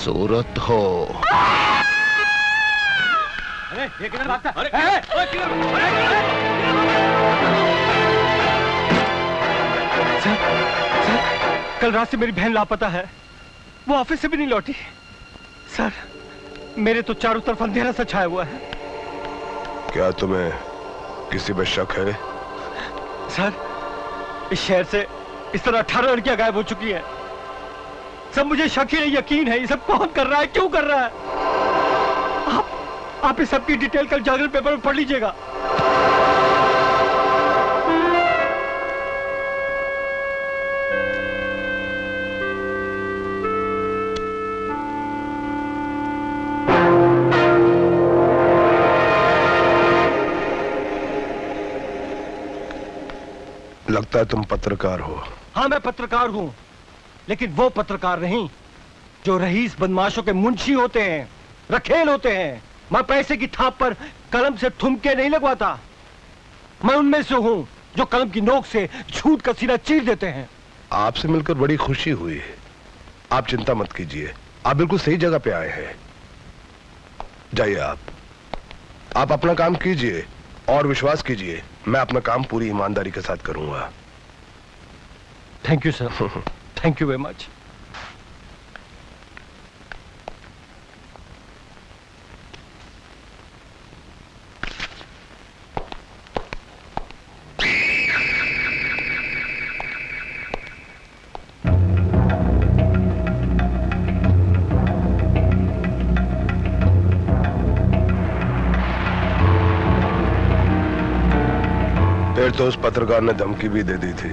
खूबसूरत हो। अरे ये किधर भागता? अरे सर, कल रात से मेरी बहन लापता है। वो ऑफिस से भी नहीं लौटी। सर, मेरे तो चारों तरफ अंधेरा सा छाया हुआ है। क्या तुम्हें किसी पे शक है? सर, इस शहर से इस तरह 18 लड़कियां गायब हो चुकी हैं। सब मुझे शक ही नहीं, यकीन है। ये सब कौन कर रहा है, क्यों कर रहा है? आप इस सब की डिटेल कल जागरण पेपर में पढ़ लीजिएगा। लगता है तुम पत्रकार हो। हाँ, मैं पत्रकार हूं, लेकिन वो पत्रकार नहीं जो रईस बदमाशों के मुंशी होते हैं, रखेल होते हैं। मैं पैसे की थाप पर कलम से ठुमके नहीं लगवाता। मैं उनमें से हूं जो कलम की नोक से झूठ का सीना चीर देते हैं। आपसे मिलकर बड़ी खुशी हुई। आप चिंता मत कीजिए, आप बिल्कुल सही जगह पे आए हैं। जाइए, आप अपना काम कीजिए और विश्वास कीजिए, मैं अपना काम पूरी ईमानदारी के साथ करूंगा। Thank you sir, thank you very much. फिर तो उस पत्रकार ने धमकी भी दे दी थी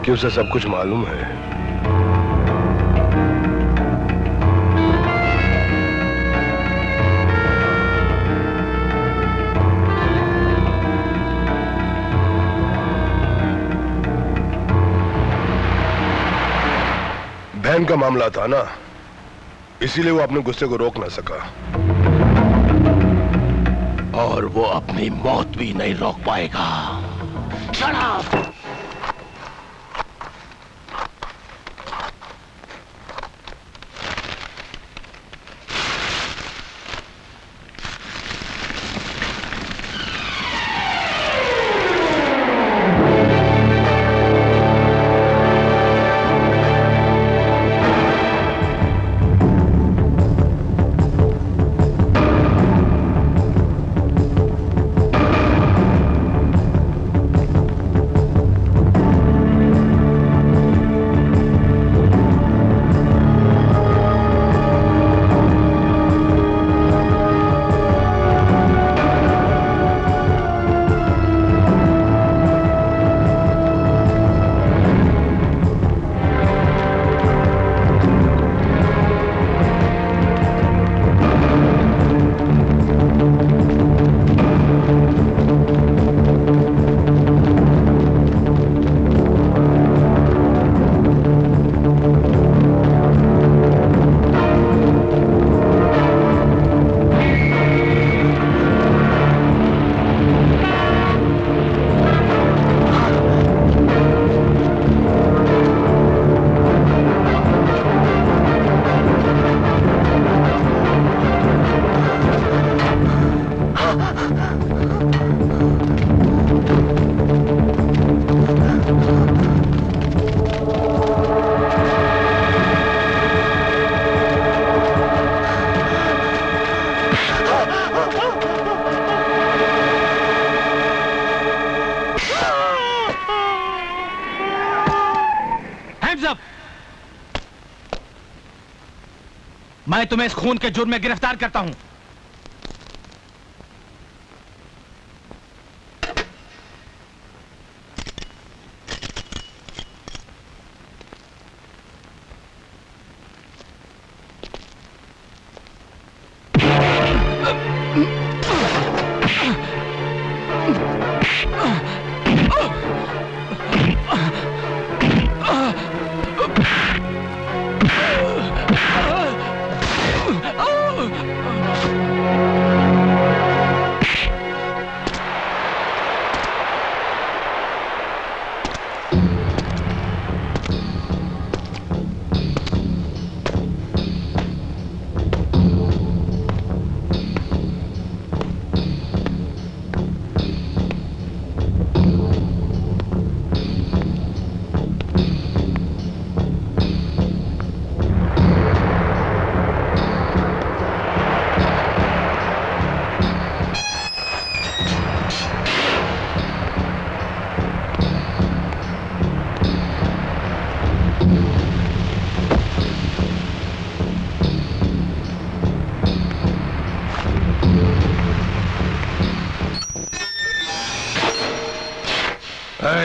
कि उसे सब कुछ मालूम है। बहन का मामला था ना, इसीलिए वो अपने गुस्से को रोक ना सका। और वो अपनी मौत भी नहीं रोक पाएगा। Shut up! मैं तुम्हें इस खून के जुर्म में गिरफ्तार करता हूं।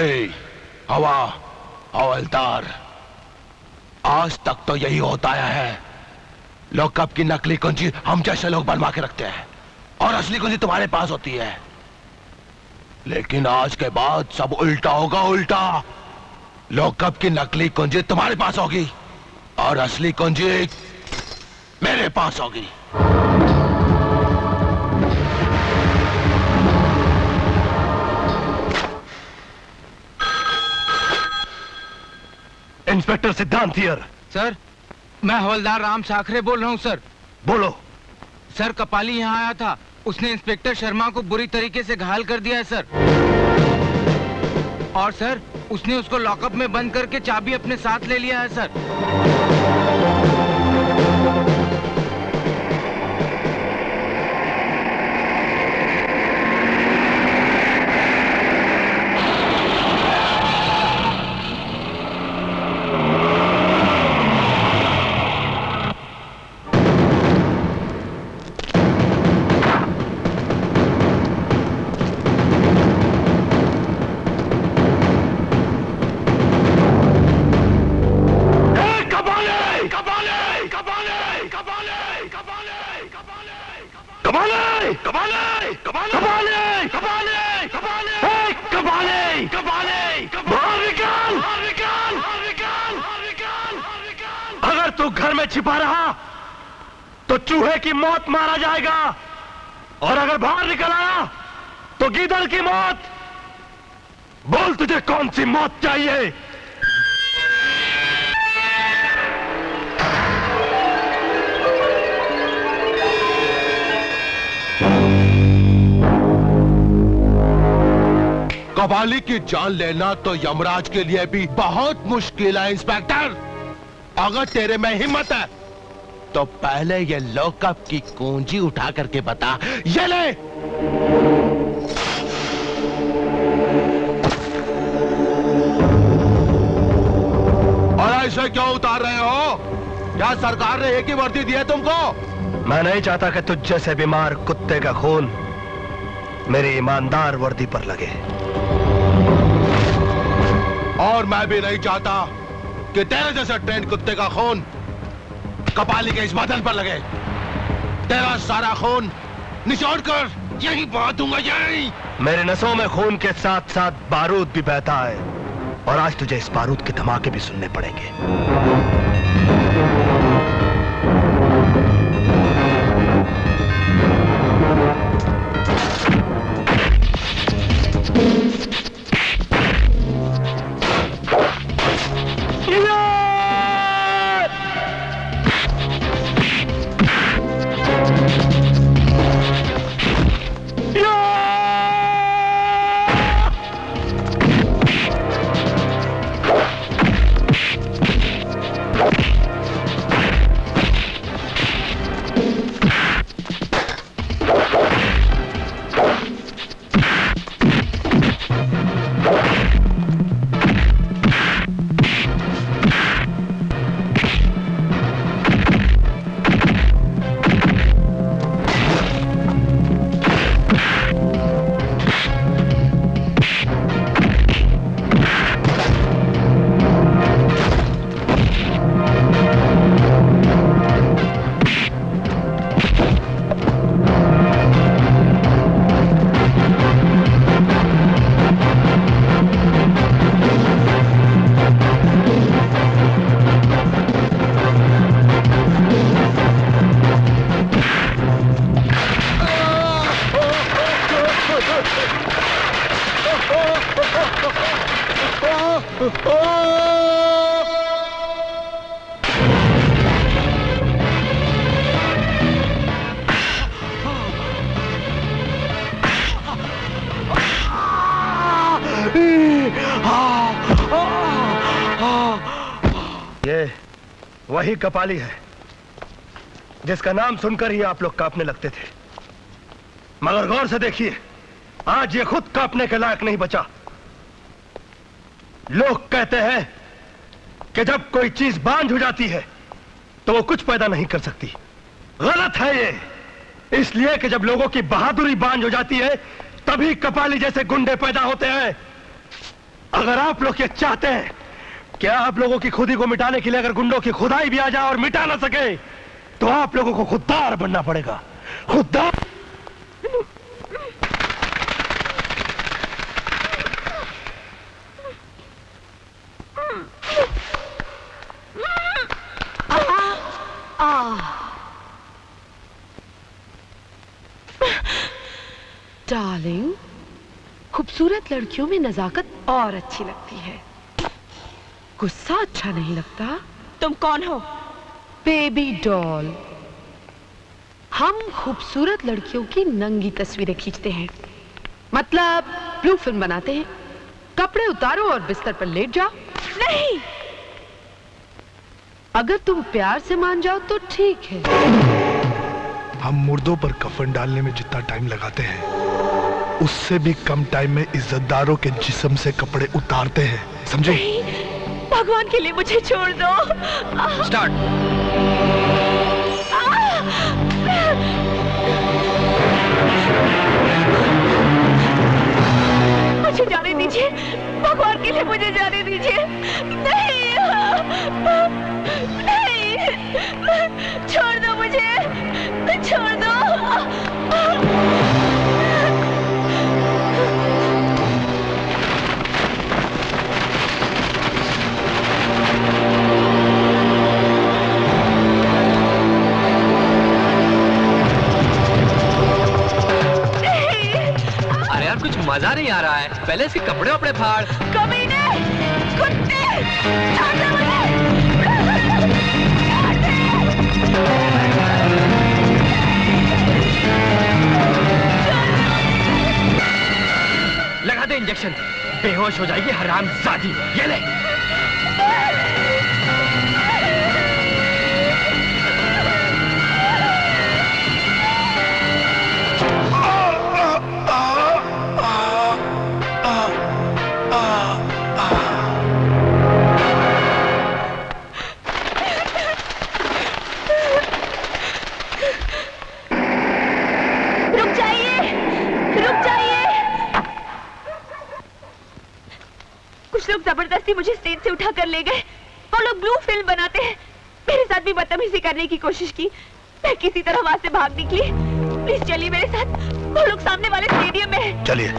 हवा हवलदार, आज तक तो यही होता आया है। लॉकअप की नकली कुंजी हम जैसे लोग बनवा के रखते हैं और असली कुंजी तुम्हारे पास होती है। लेकिन आज के बाद सब उल्टा होगा, उल्टा। लॉकअप की नकली कुंजी तुम्हारे पास होगी और असली कुंजी मेरे पास होगी। इंस्पेक्टर सिद्धांत हियर। सर, मैं हवलदार राम साखरे बोल रहा हूँ सर। बोलो। सर, कपाली यहाँ आया था, उसने इंस्पेक्टर शर्मा को बुरी तरीके से घायल कर दिया है सर। और सर, उसने उसको लॉकअप में बंद करके चाबी अपने साथ ले लिया है सर। अगर तू घर में छिपा रहा तो चूहे की मौत मारा जाएगा, और अगर बाहर निकल आया तो गीदड़ की मौत। बोल, तुझे कौन सी मौत चाहिए? कबाली की जान लेना तो यमराज के लिए भी बहुत मुश्किल है इंस्पेक्टर। अगर तेरे में हिम्मत है तो पहले ये लॉकअप की कुंजी उठा करके बता। ये ले। और ऐसे क्यों उतार रहे हो? क्या सरकार ने एक ही वर्दी दी है तुमको? मैं नहीं चाहता कि तुझ जैसे बीमार कुत्ते का खून मेरी ईमानदार वर्दी पर लगे। और मैं भी नहीं चाहता कि तेरे जैसे ट्रेंड कुत्ते का खून कपाली के इस बदन पर लगे। तेरा सारा खून निचोड़ कर यहीं बहा दूंगा, यहीं। मेरे नसों में खून के साथ साथ बारूद भी बहता है, और आज तुझे इस बारूद के धमाके भी सुनने पड़ेंगे। ये वही कपाली है जिसका नाम सुनकर ही आप लोग कांपने लगते थे। मगर गौर से देखिए, आज ये खुद कांपने के लायक नहीं बचा। लोग कहते हैं कि जब कोई चीज बांझ हो जाती है तो वो कुछ पैदा नहीं कर सकती। गलत है ये, इसलिए कि जब लोगों की बहादुरी बांझ हो जाती है तभी कपाली जैसे गुंडे पैदा होते हैं। अगर आप लोग ये चाहते हैं कि आप लोगों की खुदी को मिटाने के लिए अगर गुंडों की खुदाई भी आ जाए और मिटा ना सके, तो आप लोगों को खुददार बनना पड़ेगा। खुददार। डार्लिंग, खूबसूरत लड़कियों में नजाकत और अच्छी लगती है, गुस्सा अच्छा नहीं लगता। तुम कौन हो? Baby doll. हम खूबसूरत लड़कियों की नंगी तस्वीरें खींचते हैं, मतलब ब्लू फिल्म बनाते हैं। कपड़े उतारो और बिस्तर पर लेट जाओ। नहीं, अगर तुम प्यार से मान जाओ तो ठीक है। हम मुर्दों पर कफन डालने में जितना टाइम लगाते हैं, उससे भी कम टाइम में इज्जतदारों के जिस्म से कपड़े उतारते हैं, समझे? भगवान के लिए मुझे छोड़ दो। स्टार्ट। मुझे जाने दीजिए, भगवान के लिए मुझे जाने दीजिए। नहीं, नहीं, छोड़ दो मुझे, छोड़ दो। अरे यार कुछ मजा नहीं आ रहा है, पहले इसके कपड़े वपड़े फाड़। कमीने, कुत्ते, छोड़ दो मुझे। लगा दे इंजेक्शन, बेहोश हो जाएगी हरामजादी। ये ले। रुक जाइए, रुक जाइए। कुछ लोग जबरदस्ती मुझे स्टेज से उठा कर ले गए। वो लोग ब्लू फिल्म बनाते हैं। मेरे साथ भी बदतमीजी करने की कोशिश की। मैं किसी तरह वहां से भाग निकली। प्लीज चलिए मेरे साथ, वो लोग सामने वाले स्टेडियम में हैं। चलिए।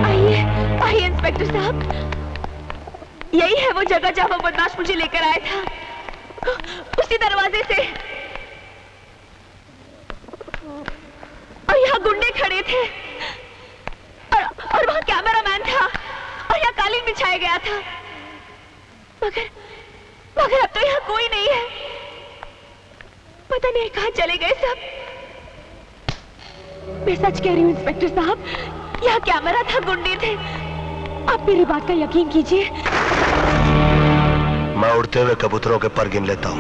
आइए, आइए इंस्पेक्टर साहब, यही है वो जगह जहां वो बदमाश मुझे लेकर आया था, उसी दरवाजे से। और यहाँ गुंडे खड़े थे, और वहाँ कैमरामैन था, और यहाँ कालीन बिछाया गया था। मगर अब तो यहाँ कोई नहीं है। पता नहीं कहाँ चले गए सब। मैं सच कह रही हूँ इंस्पेक्टर साहब, यहाँ कैमरा था, गुंडे थे। आप मेरी बात का यकीन कीजिए। मैं उड़ते हुए कबूतरों के पर गिन लेता हूँ।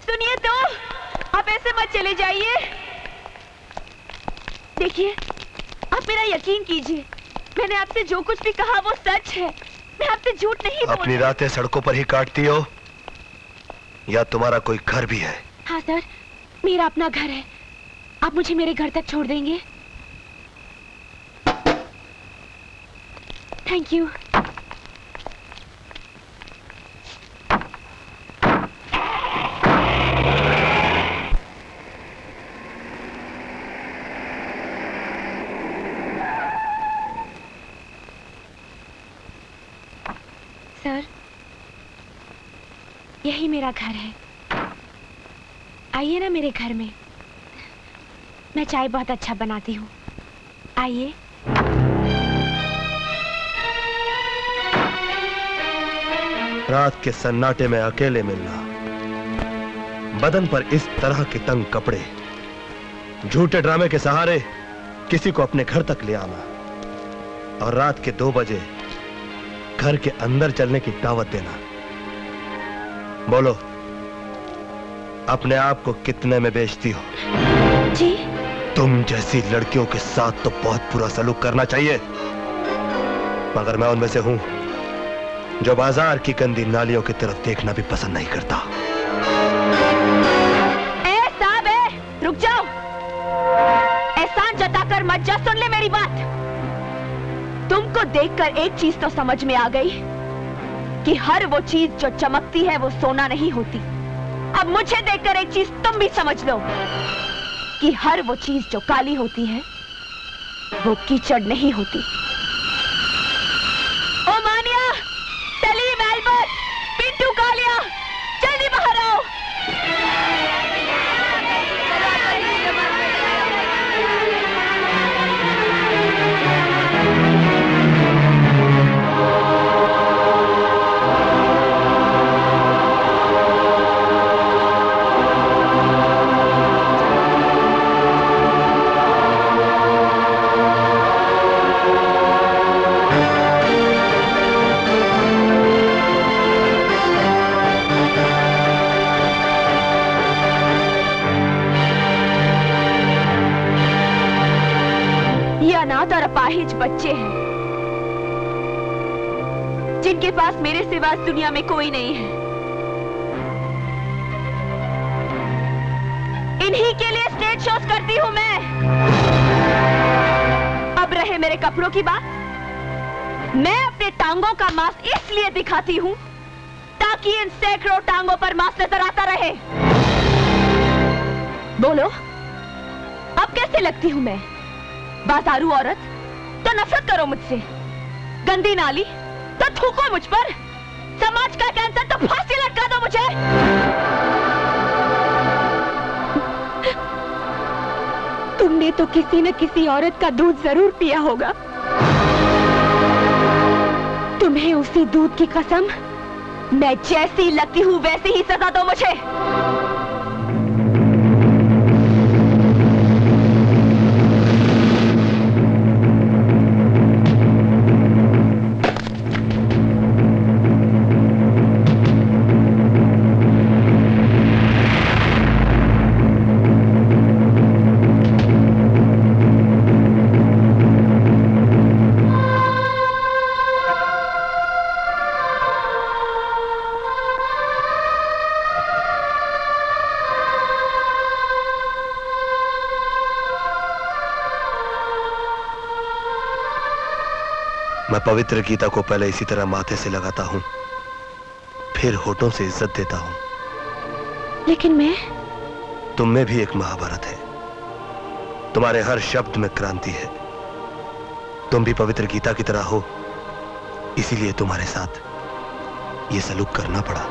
सुनिए तो, आप ऐसे मत चले जाइए। देखिए, आप मेरा यकीन कीजिए, मैंने आपसे जो कुछ भी कहा वो सच है। मैं आपसे झूठ नहीं बोल। अपनी रातें सड़कों पर ही काटती हो या तुम्हारा कोई घर भी है? हाँ सर, मेरा अपना घर है। आप मुझे मेरे घर तक छोड़ देंगे? Thank you. सर, यही मेरा घर है। आइए ना मेरे घर में। मैं चाय बहुत अच्छा बनाती हूँ, आइए। रात के सन्नाटे में अकेले मिलना, बदन पर इस तरह के तंग कपड़े, झूठे ड्रामे के सहारे किसी को अपने घर तक ले आना, और रात के 2 बजे घर के अंदर चलने की दावत देना। बोलो, अपने आप को कितने में बेचती हो? जी? तुम जैसी लड़कियों के साथ तो बहुत बुरा सलूक करना चाहिए, मगर मैं उनमें से हूं जो बाजार की गंदी नालियों की तरफ देखना भी पसंद नहीं करता। साहब, रुक जाओ। एहसान जताकर इधर मत जा, सुन ले मेरी बात। तुमको देखकर एक चीज तो समझ में आ गई कि हर वो चीज जो चमकती है वो सोना नहीं होती। अब मुझे देखकर एक चीज तुम भी समझ लो कि हर वो चीज जो काली होती है वो कीचड़ नहीं होती। ओ मानिया, सलीम, एल्बर्ट, पिंटू, कालिया, जल्दी बाहर आओ। अनाथ और अपाहिज बच्चे हैं जिनके पास मेरे सिवा दुनिया में कोई नहीं है। इन्हीं के लिए स्टेज शोज करती हूं मैं। अब रहे मेरे कपड़ों की बात, मैं अपने टांगों का मांस इसलिए दिखाती हूं ताकि इन सैकड़ों टांगों पर मांस नजर आता रहे। बोलो, अब कैसे लगती हूं मैं? बाजारू औरत तो नफरत करो मुझसे, गंदी नाली तो थूको मुझ पर, समाज का कैंसर तो फांसी लटका दो मुझे। तुमने तो किसी न किसी औरत का दूध जरूर पिया होगा। तुम्हें उसी दूध की कसम, मैं जैसी लगती हूं वैसी ही सजा दो मुझे। मैं पवित्र गीता को पहले इसी तरह माथे से लगाता हूं, फिर होठों से इज्जत देता हूं। लेकिन मैं, तुम में भी एक महाभारत है, तुम्हारे हर शब्द में क्रांति है। तुम भी पवित्र गीता की तरह हो, इसीलिए तुम्हारे साथ ये सलूक करना पड़ा।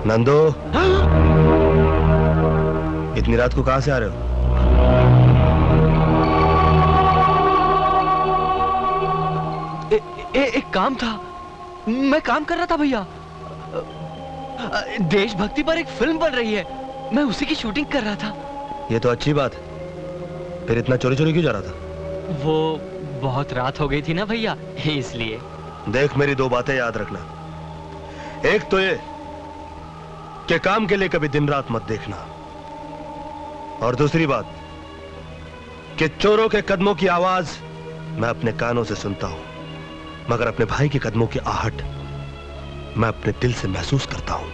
नंदो, इतनी रात को कहां से आ रहे हो? एक काम था, मैं काम कर रहा था भैया। देशभक्ति पर एक फिल्म बन रही है, मैं उसी की शूटिंग कर रहा था। ये तो अच्छी बात है, फिर इतना चोरी चोरी क्यों जा रहा था? वो बहुत रात हो गई थी ना भैया, इसलिए। देख, मेरी दो बातें याद रखना। एक तो ये कि काम के लिए कभी दिन रात मत देखना, और दूसरी बात कि चोरों के कदमों की आवाज मैं अपने कानों से सुनता हूं, मगर अपने भाई के कदमों की आहट मैं अपने दिल से महसूस करता हूं।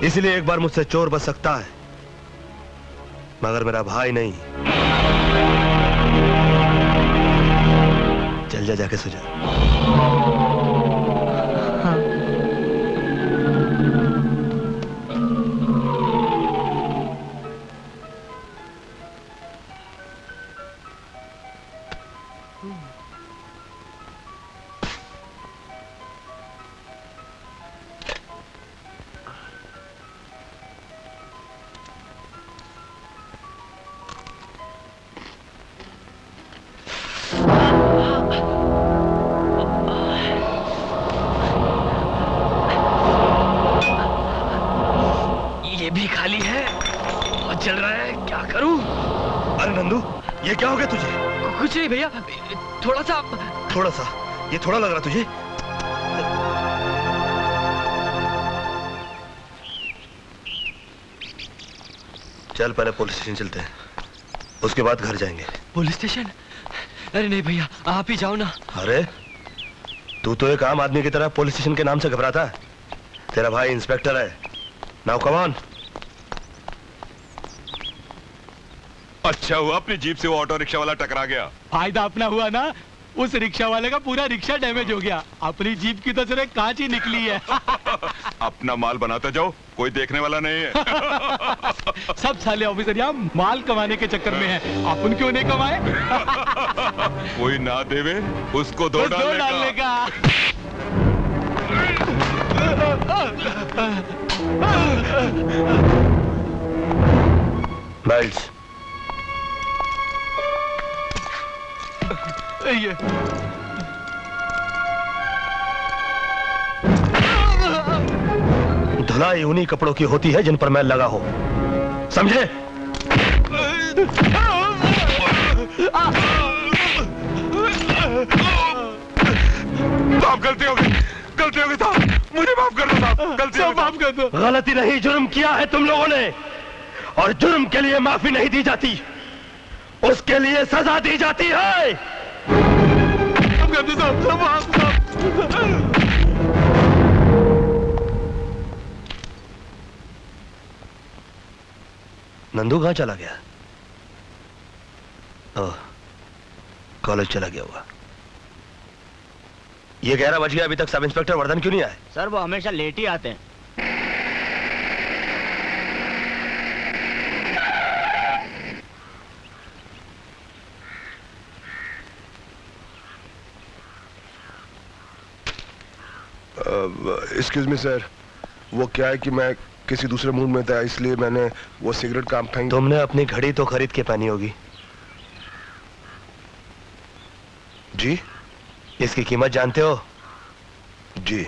इसलिए एक बार मुझसे चोर बच सकता है, मगर मेरा भाई नहीं। चल जा, जाके सो जा। ये क्या हो गया तुझे? कुछ नहीं भैया, थोड़ा सा। थोड़ा सा? ये थोड़ा लग रहा तुझे? चल पहले पुलिस स्टेशन चलते हैं, उसके बाद घर जाएंगे। Police station? अरे नहीं भैया, आप ही जाओ ना। अरे तू तो एक आम आदमी की तरह पुलिस स्टेशन के नाम से घबराता है। तेरा भाई इंस्पेक्टर है। Now come on. अच्छा हुआ अपनी जीप से वो ऑटो रिक्शा वाला टकरा गया। फायदा अपना हुआ ना, उस रिक्शा वाले का पूरा रिक्शा डैमेज हो गया। अपनी जीप की तो सिर्फ कांच ही निकली है। अपना माल बनाते जाओ, कोई देखने वाला नहीं है। सब साले ऑफिसर यहाँ माल कमाने के चक्कर में है, अपन क्यों नहीं कमाए? कोई ना देवे उसको दो डालने का। माइल्स, ये धुलाई उन्हीं कपड़ों की होती है जिन पर मैल लगा हो, समझे? साहब गलती हो गई साहब, मुझे माफ कर दो साहब, गलती हो गई। माफ कर दो। गलती नहीं, जुर्म किया है तुम लोगों ने, और जुर्म के लिए माफी नहीं दी जाती, उसके लिए सजा दी जाती है। नंदू कहाँ चला गया? ओह, कॉलेज चला गया होगा। ये 11 बज गया, अभी तक सब इंस्पेक्टर वर्धन क्यों नहीं आए? सर वो हमेशा लेट ही आते हैं। एक्सक्यूज मी सर, वो क्या है कि मैं किसी दूसरे मूड में था, इसलिए मैंने वो सिगरेट काम फेंक। तुमने अपनी घड़ी तो खरीद के पहनी होगी। जी? इसकी कीमत जानते हो? जी।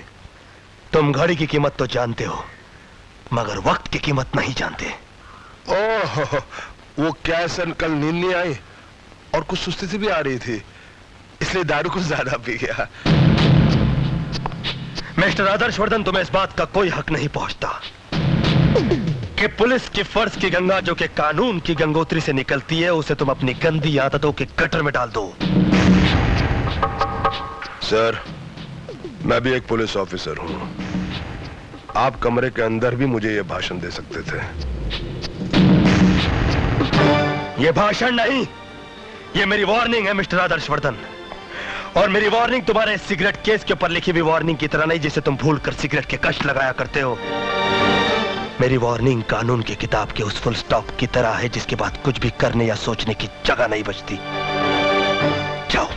तुम घड़ी की कीमत तो जानते हो, मगर वक्त की कीमत नहीं जानते। ओह, वो क्या सर, कल नींद नहीं आई और कुछ सुस्ती सी भी आ रही थी, इसलिए दारू कुछ ज्यादा पी गया। मिस्टर आदर्श वर्धन, तुम्हें इस बात का कोई हक नहीं पहुंचता कि पुलिस की फर्ज की गंगा जो कि कानून की गंगोत्री से निकलती है, उसे तुम अपनी गंदी आदतों के गटर में डाल दो। सर, मैं भी एक पुलिस ऑफिसर हूं। आप कमरे के अंदर भी मुझे यह भाषण दे सकते थे। यह भाषण नहीं, यह मेरी वार्निंग है मिस्टर आदर्श वर्धन। और मेरी वार्निंग तुम्हारे सिगरेट केस के ऊपर लिखी हुई वार्निंग की तरह नहीं, जिसे तुम भूलकर सिगरेट के कष्ट लगाया करते हो। मेरी वार्निंग कानून की किताब के उस फुल स्टॉप की तरह है जिसके बाद कुछ भी करने या सोचने की जगह नहीं बचती। जाओ।